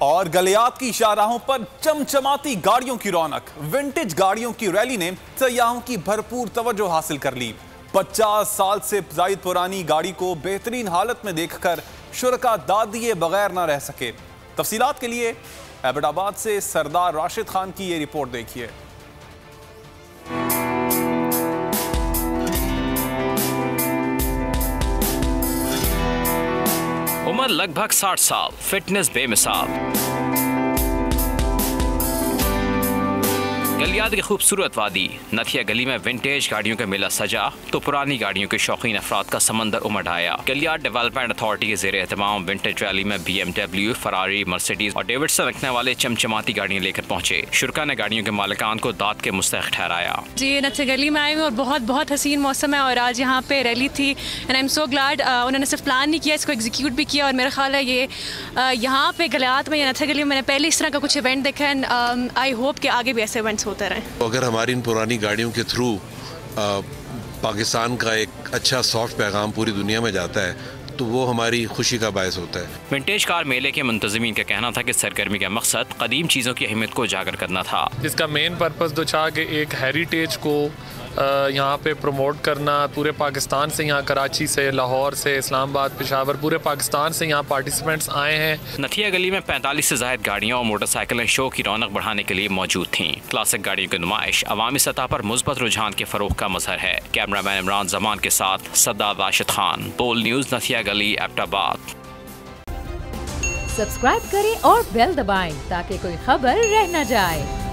और गलियात की शाहराहों पर चमचमाती गाड़ियों की रौनक। विंटेज गाड़ियों की रैली ने सयाहों की भरपूर तवज्जो हासिल कर ली। 50 साल से जायद पुरानी गाड़ी को बेहतरीन हालत में देखकर शुरका दाद दिए बगैर न रह सके। तफसीलात के लिए एबटाबाद से सरदार राशिद खान की ये रिपोर्ट देखिए। उम्र लगभग 60 साल, फिटनेस बेमिसाल। गलियात की खूबसूरत वादी नथिया गली में विंटेज गाड़ियों का मेला सजा तो पुरानी गाड़ियों के शौकीन अफराद का समंदर उमड़ आया। गलियात डेवलपमेंट अथॉरिटी के जेर एहतमाम विंटेज रैली में BMW, फरारी, मर्सिडीज और डेविडसन रखने वाले चमचमाती गाड़ियां लेकर पहुंचे। शुरका ने गाड़ियों के मालिकान को दाद के मुस्तहिक ठहराया। जी, नथिया गली में आए हुए और बहुत हसीन मौसम है और आज यहाँ पे रैली थी and I am so glad. उन्होंने सिर्फ प्लान नहीं किया, इसको एग्जीक्यूट भी किया और मेरा ख्याल है ये यहाँ पे गलियात में या नथिया गली में मैंने पहले इस तरह का कुछ इवेंट देखा एंड आई होप कि आगे भी ऐसे इवेंट्स होते रहें। अगर हमारी इन पुरानी गाड़ियों के थ्रू पाकिस्तान का एक अच्छा सॉफ्ट पैगाम पूरी दुनिया में जाता है तो वो हमारी खुशी का बायस होता है। विंटेज कार मेले के मुंतज़मीन का कहना था कि सरगर्मी का मकसद कदीम चीज़ों की अहमियत को उजागर करना था, जिसका मेन पर्पस तो था कि एक हेरिटेज को यहाँ पे प्रमोट करना। पूरे पाकिस्तान से, यहाँ कराची से, लाहौर से, इस्लामाबाद, पेशावर, पूरे पाकिस्तान से यहाँ पार्टिसिपेंट्स आए हैं। नथिया गली में 45 से ज़ायद गाड़ियाँ और मोटरसाइकिलें शो की रौनक बढ़ाने के लिए मौजूद थीं। क्लासिक गाड़ियों की नुमाइश अवामी सतह पर मुस्बत रुझान के फरोग का मजहर है। कैमरामैन इमरान जमान के साथ सरदार राशिद खान, बोल न्यूज़, नथिया गली, एबटाबाद। सब्सक्राइब करें और बेल दबाएं ताकि कोई खबर रह न जाए।